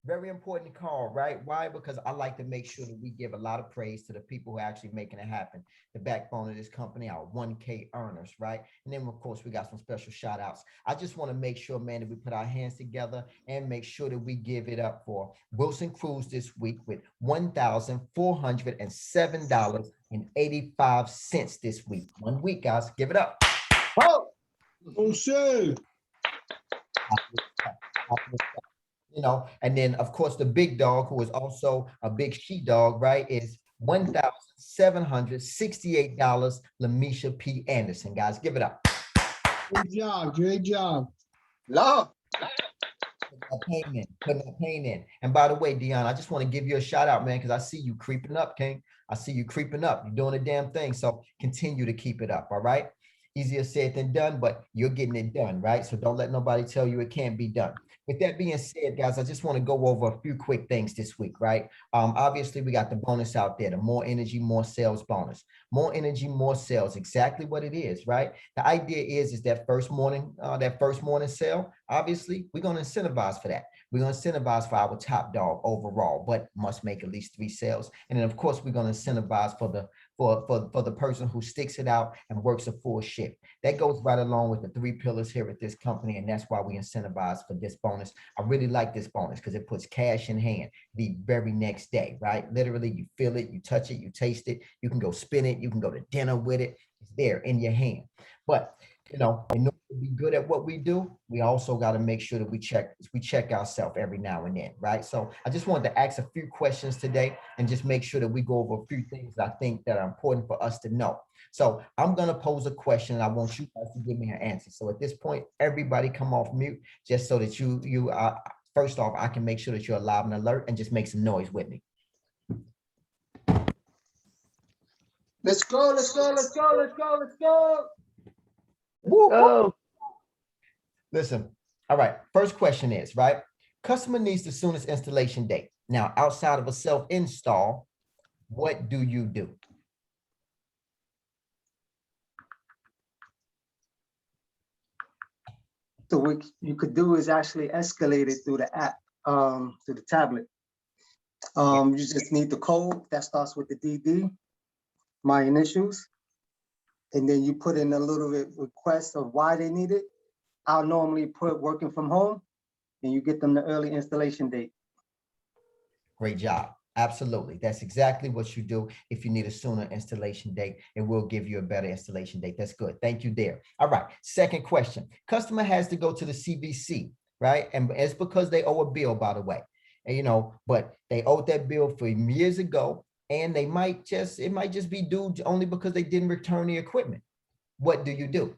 Very important call, right? Why? Because I like to make sure that we give a lot of praise to the people who are actually making it happen. The backbone of this company, our 1K earners, right? And then, of course, we got some special shout outs. I just want to make sure, man, that we put our hands together and make sure that we give it up for Wilson Cruz this week with $1,407.85 this week. 1 week, guys. Give it up. Whoa! Oh, shit. And then of course the big dog, who is also a big she dog, right, is $1,768. Lamisha P. Anderson, guys, give it up. Great job. Great job. Love. Putting that pain in. And by the way, Dion, I just want to give you a shout out, man, because I see you creeping up, King. I see you creeping up. You're doing a damn thing. So continue to keep it up. All right. Easier said than done, but you're getting it done, right? So don't let nobody tell you it can't be done. With that being said, guys, I just want to go over a few quick things this week, right? Obviously, we got the bonus out there, the more energy, more sales bonus. More energy, more sales, exactly what it is, right? The idea is that first morning sale, obviously, we're going to incentivize for that. We're going to incentivize for our top dog overall, but must make at least 3 sales. And then, of course, we're going to incentivize for the person who sticks it out and works a full shift. That goes right along with the 3 pillars here at this company, and that's why we incentivize for this bonus. I really like this bonus because it puts cash in hand the very next day, right? Literally, you feel it, you touch it, you taste it, you can go spin it, you can go to dinner with it. It's there in your hand. But in order to be good at what we do, we also got to make sure that we check ourselves every now and then, right? So I just wanted to ask a few questions today and just make sure that we go over a few things that I think that are important for us to know. So I'm going to pose a question and I want you guys to give me an answer. So at this point, everybody come off mute just so that you first off, I can make sure that you're alive and alert and just make some noise with me. Let's go. Let's go. Let's go. Let's go. Let's go. Woo. Listen, all right. First question is, right? Customer needs the soonest installation date. Now, outside of a self-install, what do you do? So what you could do is actually escalate it through the app, through the tablet. You just need the code that starts with the DD, my initials, and then you put in a little bit request of why they need it. I'll normally put working from home, and you get them the early installation date. Great job. Absolutely. That's exactly what you do. If you need a sooner installation date, it will give you a better installation date. That's good. Thank you there. All right. Second question. Customer has to go to the CVC, right? And it's because they owe a bill, by the way. And, but they owed that bill for years ago, and it might just be due only because they didn't return the equipment. What do you do?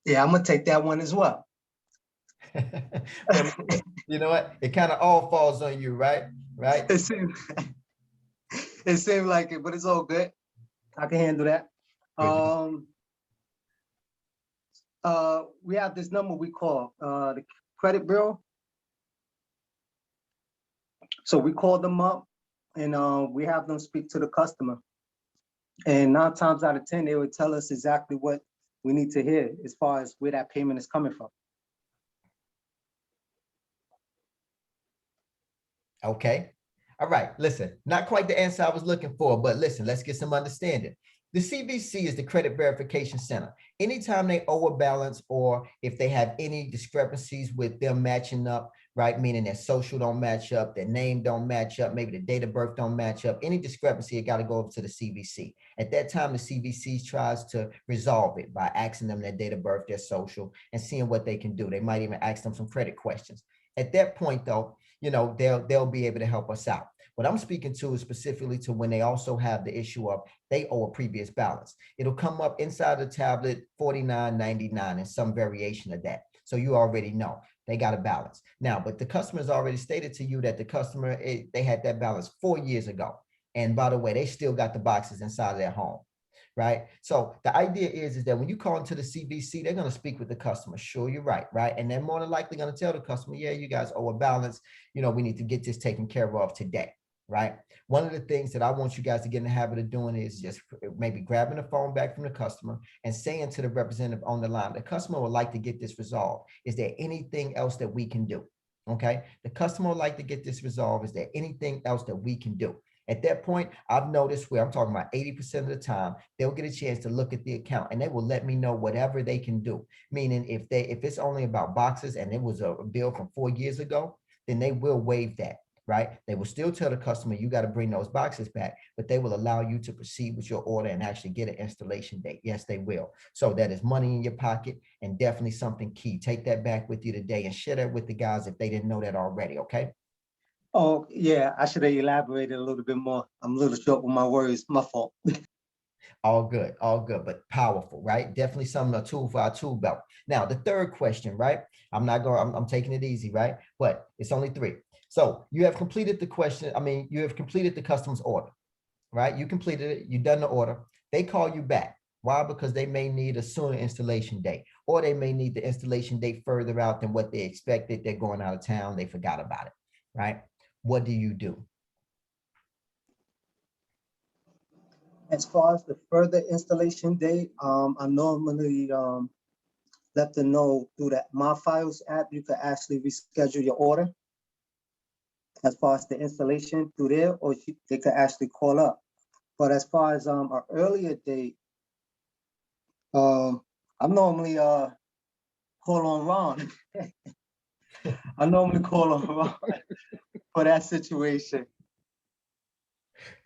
Yeah, I'm gonna take that one as well. You know what? It kind of all falls on you, right? Right? It seems like it, but it's all good. I can handle that. We have this number we call the credit bureau. So we call them up and we have them speak to the customer. And 9 times out of 10, they would tell us exactly what we need to hear as far as where that payment is coming from. Okay. All right. Listen, not quite the answer I was looking for, but listen, let's get some understanding. The CVC is the Credit Verification Center. Anytime they owe a balance or if they have any discrepancies with them matching up, right, meaning their social don't match up, their name don't match up, maybe the date of birth don't match up, any discrepancy, it got to go over to the CVC. At that time, the CVC tries to resolve it by asking them their date of birth, their social, and seeing what they can do. They might even ask them some credit questions. At that point, though, they'll be able to help us out. What I'm speaking to is specifically to when they also have the issue of they owe a previous balance. It'll come up inside the tablet, $49.99 and some variation of that. So you already know they got a balance. Now, but the customer's already stated to you that the customer, they had that balance 4 years ago. And by the way, they still got the boxes inside of their home. Right. So the idea is that when you call into the CVC, they're going to speak with the customer. Sure, you're right. Right. And they're more than likely going to tell the customer, yeah, you guys owe a balance. We need to get this taken care of today. right? One of the things that I want you guys to get in the habit of doing is just maybe grabbing the phone back from the customer and saying to the representative on the line, the customer would like to get this resolved. Is there anything else that we can do? Okay, the customer would like to get this resolved. Is there anything else that we can do? At that point, I've noticed where I'm talking about 80% of the time, they'll get a chance to look at the account and they will let me know whatever they can do. Meaning if it's only about boxes and it was a bill from 4 years ago, then they will waive that, right? They will still tell the customer, you got to bring those boxes back, but they will allow you to proceed with your order and actually get an installation date. Yes, they will. So that is money in your pocket and definitely something key. Take that back with you today and share that with the guys if they didn't know that already, okay? Oh, yeah, I should have elaborated a little bit more. I'm a little short with my words, my fault. All good, but powerful, right? Definitely a tool for our tool belt. Now, the third question, right? I'm taking it easy, right? But it's only 3. So you have completed the question. You have completed the customer's order, right? You completed it, you've done the order. They call you back. Why? Because they may need a sooner installation date, or they may need the installation date further out than what they expected. They're going out of town. They forgot about it, right? What do you do? As far as the further installation date, I normally let them know through that My Files app. You can actually reschedule your order. As far as the installation through there, or they could actually call up. But as far as an earlier date, I normally call on Ron. I normally call on Ron for that situation.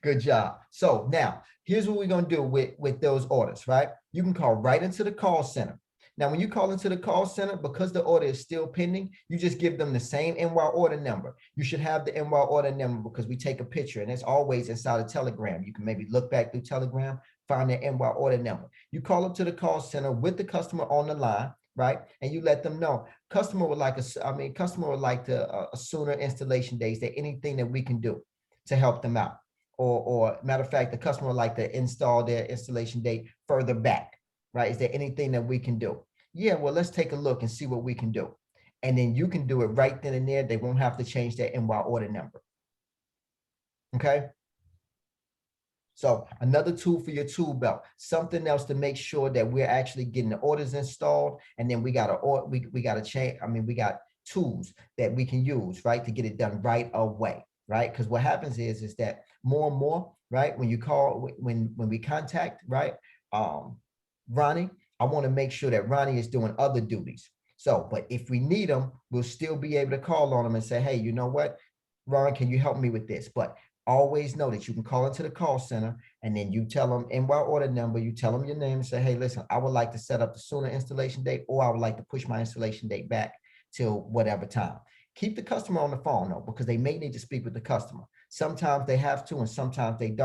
Good job. So now here's what we're going to do with those orders, right? You can call right into the call center. Now, when you call into the call center, because the order is still pending, you just give them the same NY order number. You should have the NY order number because we take a picture and it's always inside of Telegram. You can maybe look back through Telegram, find the NY order number. You call up to the call center with the customer on the line, right? And you let them know customer would like a sooner installation date. Is there anything that we can do to help them out? Or matter of fact, the customer would like to install their installation date further back, right? Is there anything that we can do? Yeah, well, let's take a look and see what we can do. And then you can do it right then and there. They won't have to change their NY order number. Okay. So another tool for your tool belt, something else to make sure that we're actually getting the orders installed. And then we got tools that we can use, right, to get it done right away, right? Because what happens is that more and more, right, when you call, when we contact, right, Ronnie, I want to make sure that Ronnie is doing other duties. So, but if we need them, we'll still be able to call on them and say, hey, you know what, Ron, can you help me with this? But always know that you can call into the call center and then you tell them NY order number, you tell them your name and say, hey, listen, I would like to set up the sooner installation date, or I would like to push my installation date back till whatever time. Keep the customer on the phone though, because they may need to speak with the customer. Sometimes they have to, and sometimes they don't.